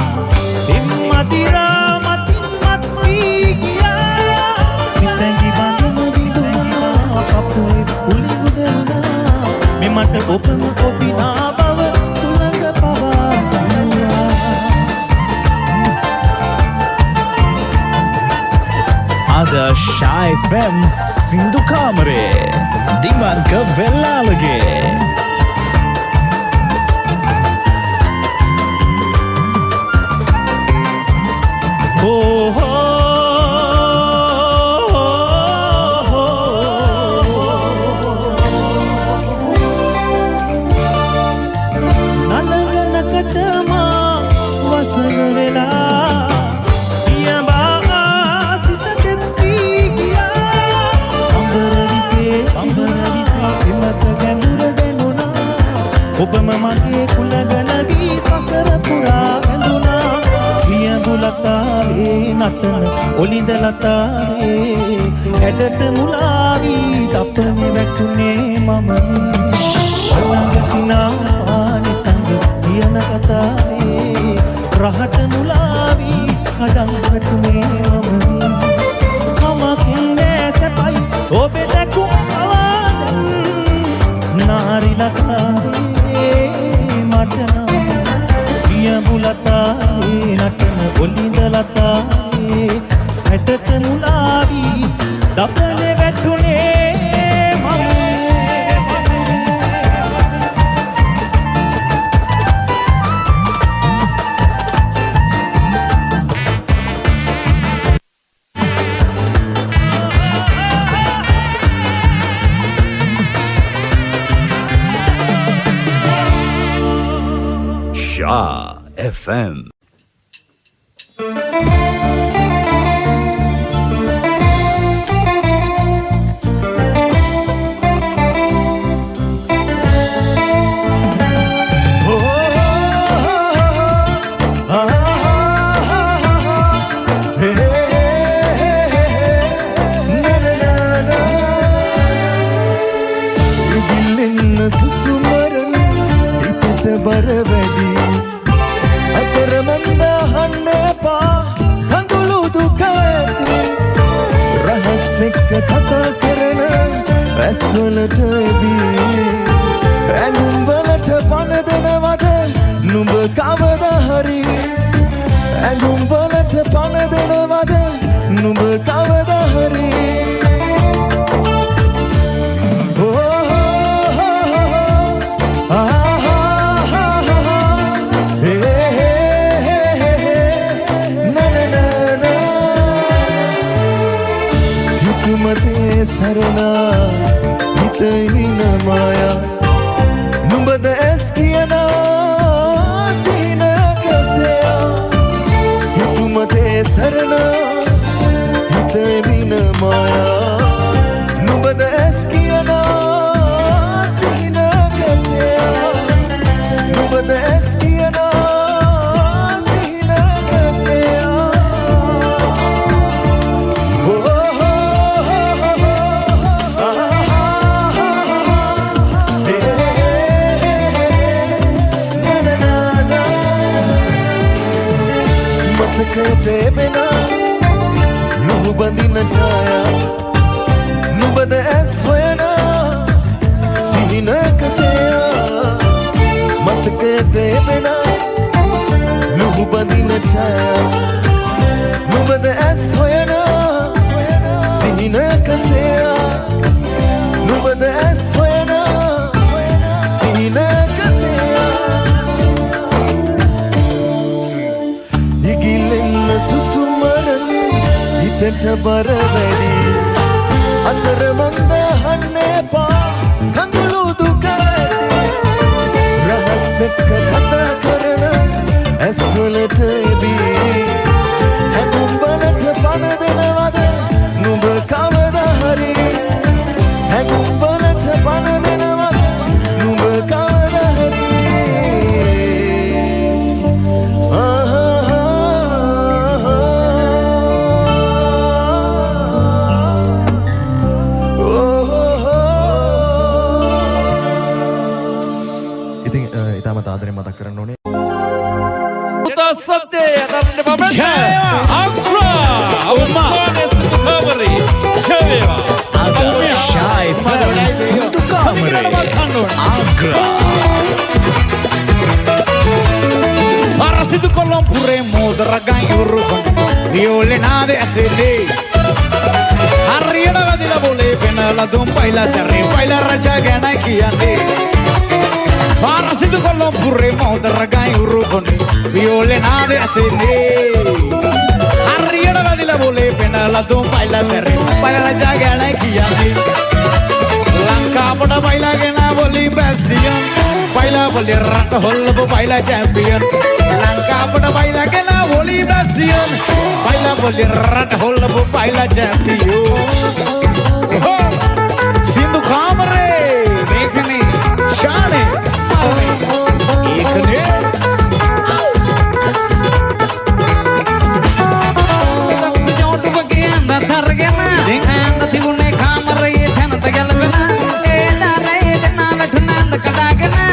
එම්මතිරා මතින් මත්වී ගියා සිතැඟි බඳුන විදුනා පපුේ පුලිගුදනා මෙමට ඔබම ඔබිනා බව සුළඟ පවා අද Shy FM සින්දු කාමරේ දිමන්ක වෙල්ලාලගේ ඔබම මගේ කුලගලවී සසර පුරා වැඳුනා වියඹු ලතාවේ නටන ඔලිඳ ලතාවේ ඇටට මුලාවී දපනේ වැටුනේ මම අලංග සිනා පානිතංග කියන කතාවේ රහට මුලාවී කඩන් වැටුනේ මම කමකින්නේ සැපයි ඔබේ දැකුම් පවාදන් නාරි ලතාවේ වියඹු ලතාවේ නටන ඔලිඳ ලතාවේ හැටට මුලාවී දපනේ වැටුනේ Shy FM. බර වැඩි අතරමන්ද හන්න එපා කඳුළු දුක ඇති රහස් එක්ක කතා කරන ඇස්වලට එදී ඇඟුම් වලට පණ දෙනවද නුඹ කවදා හරි ඇඟුම් වලට පණ දෙනවද නුඹ කවදා හරි මතේ සරණා හිතේ වින මායා නුඹද ඇස් කියනා සිහිනකසයා හිතු මතේ සරණා හිතේ වින මායා නුඹද ඇස් කියනා සිහිනකසයා නුඹද ඇස් කියනා Tebena Nubu bandina chaya Nubada as hoyana Sihina kasaya Matke tebena Nubu bandina chaya Nubada as hoyana Sihina kasaya Nubada as hoyana Sihina kasaya සුසුමරන් හිතට බර වැඩි අතර මන්ද හන්න එපා කඳුළු දුක ඇති රහස් එක්ක කතා කරන ඇස්වල සිතට එබී හැඟුම්වලට පණ දෙනවද නුඹ කවදා හරි හැඟුම්වලට පණ දෙනවද නුඹ කවදා හරි ඉතින් ඉතාමත් ආදරෙන් මතක් කරන්න ඕනේ Sate atarne pamen Jaya! Agra awasane Sindhu Kamare Jaya Shy FM Sindhu Kamare Agra Para Sindhu Kolompure modaragan yurukon Viole nade asele Hariyada vadila bole penala dum paila sarre paila raja gana kiyande Para Sindhu Kolompure modaragan yurukon Viole nade asele Hariyada vadila bole penala dum paila sarre paila raja gana kiyande Lanka pada paila gana boli bastion paila boli rat holbo paila champion Lanka pada paila gana boli bastion paila boli rat holbo paila champion Sindhu Kamare Mekhane Shane Ekne Jontu bagi anda thargena anda tibune kamare thanata galvena e dare dena vetna anda kadagena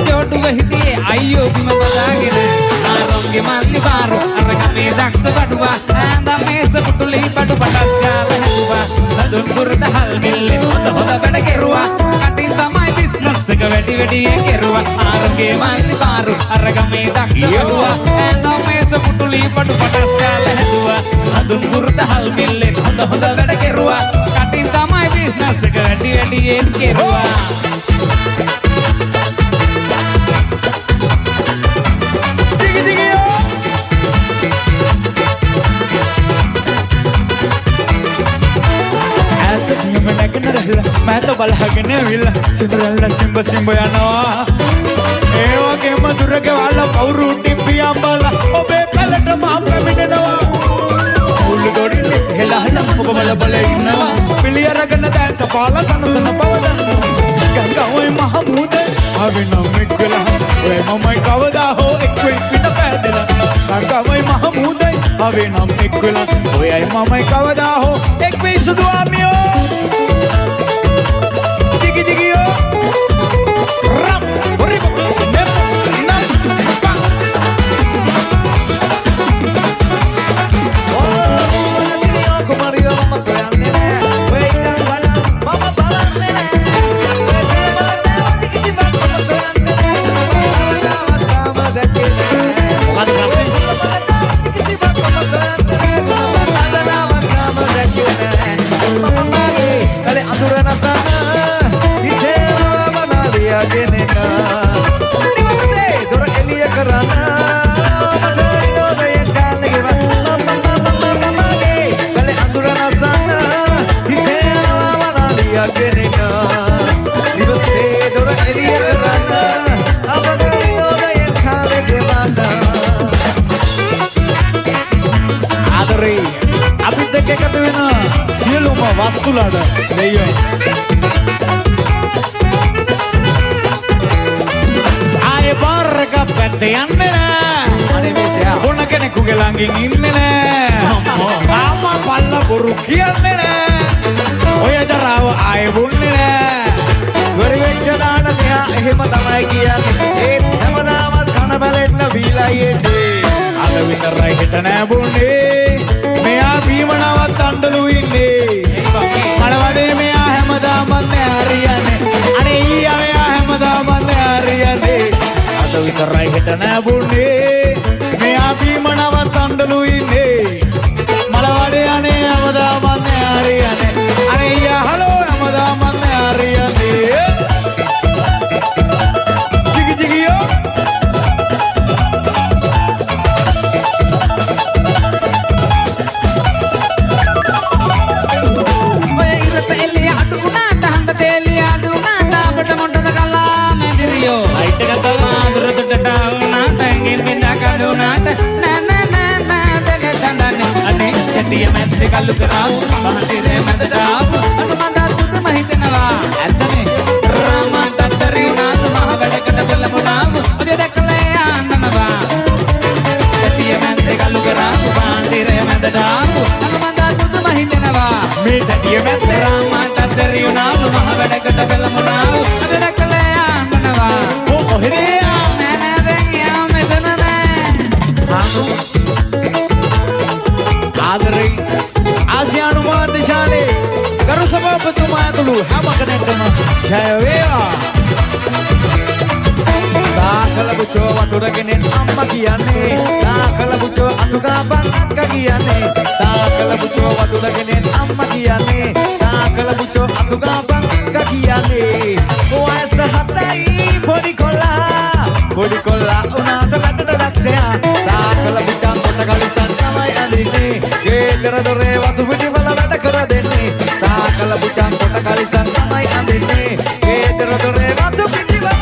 jontu vahiti ayyo bima badagena aronge malli baro aragame daksa baduwa anda mesa putuli badu bataskala heduwa adun gurda hal mille hoda bada keruwa katin tamai business ka vedi vedi keruwa aronge malli baro aragame daksa baduwa anda mesa putuli badu bataskala heduwa adun gurda hal mille hoda bada keruwa katin tamai business ka vedi vedi keruwa Digi digi yo Aasat me nagna rahla main to balhagne villa Cinderella simba simba yanawa e wage madurage wala pawru timpi ambala obe palata ma pramidanawa ulu dodi hela hela oba bala bala innawa piliya ragana danta pala sanasana pavadanna ganga oi mahmud avena mikla oi mamai kavada ho ekwe pita padela ganga oi mahmud avena mikla oi ai mamai kavada ho ekwe sudu amiyo digi digi yo ram ribo nem nam pa Adri, abis dek kata wena, sielu ma vaskulada, deyo. Ay barka petian mena, ane besya. Kona kene kugelangin inne, ama palla burukian mena. Oya jarawa ay bunne. Gori vechana niya ehma tamai kiyanne, හැමදාමත් කන බැලෙන්න බීලා යෙන්නේ. අද විතරයි හිට නෑ බොන්නේ. මෙයා බීමනවත් අඬලු ඉන්නේ. මලවඩේ මෙයා හැමදාමත් නෑ හරියන්නේ. අනේ ඊයා මෙයා හැමදාමත් නෑ හරියන්නේ. අද විතරයි හිට නෑ බොන්නේ. මෙයා බීමනවත් අඬලු ඉන්නේ. මලවඩේ අනේ හැමදාමත් නෑ හරියන්නේ. අනේ ඊයා හලෝ හැමදාමත් නෑ හරියන්නේ. Jiggy jiggy yo. Light එක තමයි ඇතිය මැද්දේ කල්ලු කරාපු බහන්තිරේ මැදට ආපු අනුමන්දා තුතම හිතෙනවා ඇත්තනේ රාමන්ට අතරි උනාද මහ වැඩකට පෙළඹුණාම ඔබ දැකලා යන්නනවා ඇතිය මැද්දේ කල්ලු කරාපු බහන්තිරේ මැදට ආපු අනුමන්දා තුතම හිතෙනවා මේ දැඩිය මැද්දේ රාමන්ට අතරි උනාද මහ වැඩකට පෙළඹුණාම ඔබ දැකලා යන්නනවා කොහෙද නෑ නෑ දැන් යා මෙතන නෑ ආදරේ ආසියානු මාධ්‍ය ශාලේ ගරු සභාපතිතුමා ඇතුළු හැම කෙනෙක්ටම ජය වේවා. සාකල පුචෝ වතුරගෙන අම්මා කියන්නේ සාකල පුචෝ අතුගාපන් අක්කා කියන්නේ සාකල පුචෝ වතුරගෙන අම්මා කියන්නේ සාකල පුචෝ අතුගාපන් අක්කා කියන්නේ වයස 7යි පොඩි කොල්ලා උනාට වැඩට ලක්ෂයා සාකල පුචන් කොට කලිසන් තමයි අඳින්නේ ගේදර දොරේ වතු පිටි වල වැඩ කර දෙන්නේ සාකල පුචන් කොට කලිසන් තමයි අඳින්නේ ගේදර දොරේ වතු පිටි වල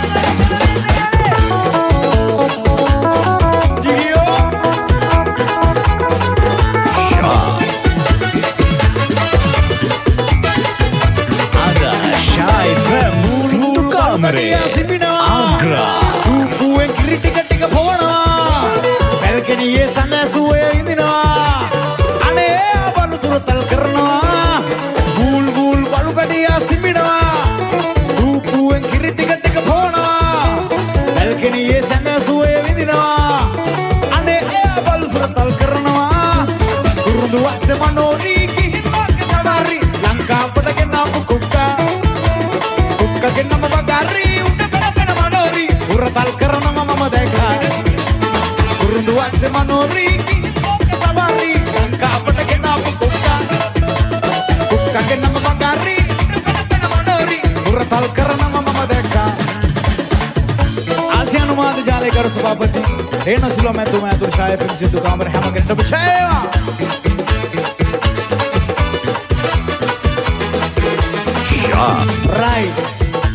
Sindhu Kamare Agra සූපුවෙන් කිරි ටික පොවනවා පැල්කෙනියේ සඳසුවේ ඉඳිනවා අනේ බලු සුරතල් කරනවා ගූල් බලු කඩියා සිඹිනවා සූපුවෙන් කිරි ටික පොවනවා පැල්කෙනියේ සඳසුවේ විඳිනවා අනේ බලු සුරතල් කරනවා දුරුදු වට මනෝරි කිහිපක සවාරි ලංකාවට ගෙනාපු කුක්කා ගෙනම බගාරි උඩ පෙරපෙන මනෝරි උරතල් කරන මම දැක්කා දුරුදු වට මනෝරි කිහිපක සවාරි ලංකාවට ගෙනාපු කුක්කා ගෙනම බගාරි උඩ පෙරපෙන මනෝරි උරතල් කරන මම දැක්කා ආසියානු මාධ්‍ය ජාලේ කරු සභාපති රේණු සිල්වා මැතිතුමා ඇතුළු ඡාය ප්‍රේම සින්දු කාමරේ හැම කෙනෙක්ටම ඡායවා right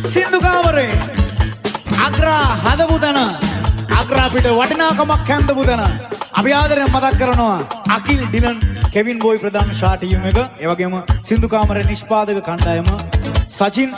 සින්දු කාමරේ අග්‍රා හදපු තැන අග්‍රා පිට වටිනාකමක් හැන්දපු තැන අපි ආදරයෙන් මතක් කරනවා අකිල් ඩිලන් කෙවින් බෝයි ප්‍රධාන ෂා ටීම් එක ඒ වගේම සින්දු කාමරේ නිෂ්පාදක කණ්ඩායම සචින්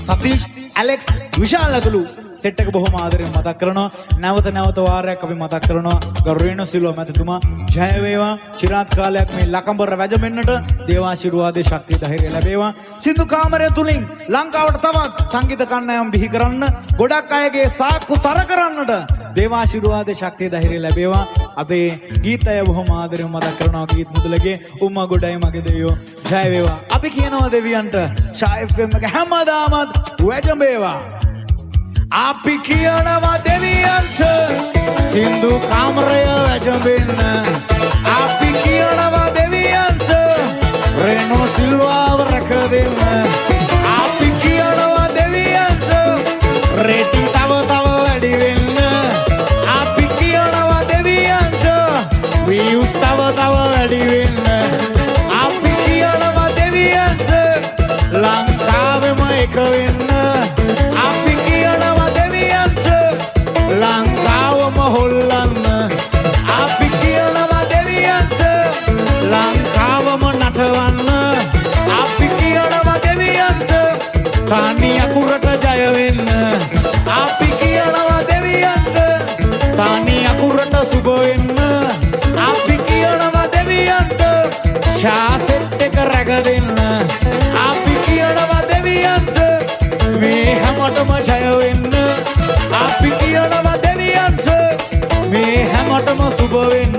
සතීෂ් ඇලෙක්ස් විශාල් ඇතුළු සෙට් එක බොහොම ආදරයෙන් මතක් කරනවා නැවත වාරයක් අපි මතක් කරනවා ගරු රේණු සිල්වා මැතිතුමා ජය වේවා චිරාත් කාලයක් මේ ලකඹර වැජඹෙන්නට දේවාශිර්වාදයේ ශක්තිය ධෛර්යය ලැබේවා සින්දු කාමරය තුලින් ලංකාවට තවත් සංගීත කණ්ඩායම් බිහි කරන්න ගොඩක් අයගේ සාක්කු තර කරන්නට දේවාශිර්වාදයේ ශක්තිය ධෛර්යය ලැබේවා අපේ ගීතය බොහොම ආදරයෙන් මතක් කරනවා ගීත මුදලගේ උම්මා ගොඩයි මගේ දෙවියෝ ජය වේවා අපි කියනවා දෙවියන්ට ෂා FM එක හැමදාමත් වැජඹේවා අපි කියනවා දෙවියන්ට සින්දු කාමරය වැජඹෙන්න අපි කියනවා දෙවියන්ට රේණු සිල්වාව රැක දෙන්න අපි කියනවා දෙවියන්ට රේටිං තව වැඩි වෙන්න අපි කියනවා දෙවියන්ට views තව වැඩි වෙන්න අපි කියනවා දෙවියන්ට ලංකාවෙම එක වෙන්න අපි කියනවා දෙවියන්ට ලංකාවම හොල්ලන්න අපි කියනවා දෙවියන්ට ලංකාවම නටවන්න අපි කියනවා දෙවියන්ට තනි අකුරට ජය වෙන්න අපි කියනවා දෙවියන්ට තනි අකුරට සුබ වෙන්න අපි කියනවා දෙවියන්ට ශාසෙත් එක රැක දෙන්න අපි කියනවා දෙවියන්ට මේ හැමෝටම ජය වෙන්න අපි කියනවා දෙවියන්ට මේ හැමෝටම සුබ වෙන්න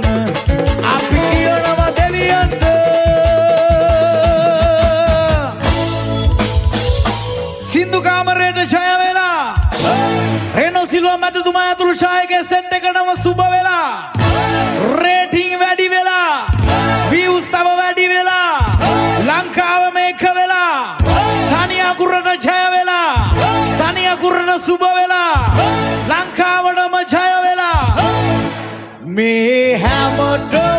අපි කියනවා දෙවියන්ට සින්දු කාමරේට ජය වෙලා රේණු සිල්වා මැතිතුමා ඇතුළු ඡායකේ සෙට් එකටම සුබ වෙලා රේටිං වැඩි වෙලා views තව වැඩි වෙලා ලංකාවම එක වෙලා තනි අකුරට ජය වෙලා තනි අකුරට සුබ වෙලා ලංකාවටම ජය වෙලා මේ හැමෝටම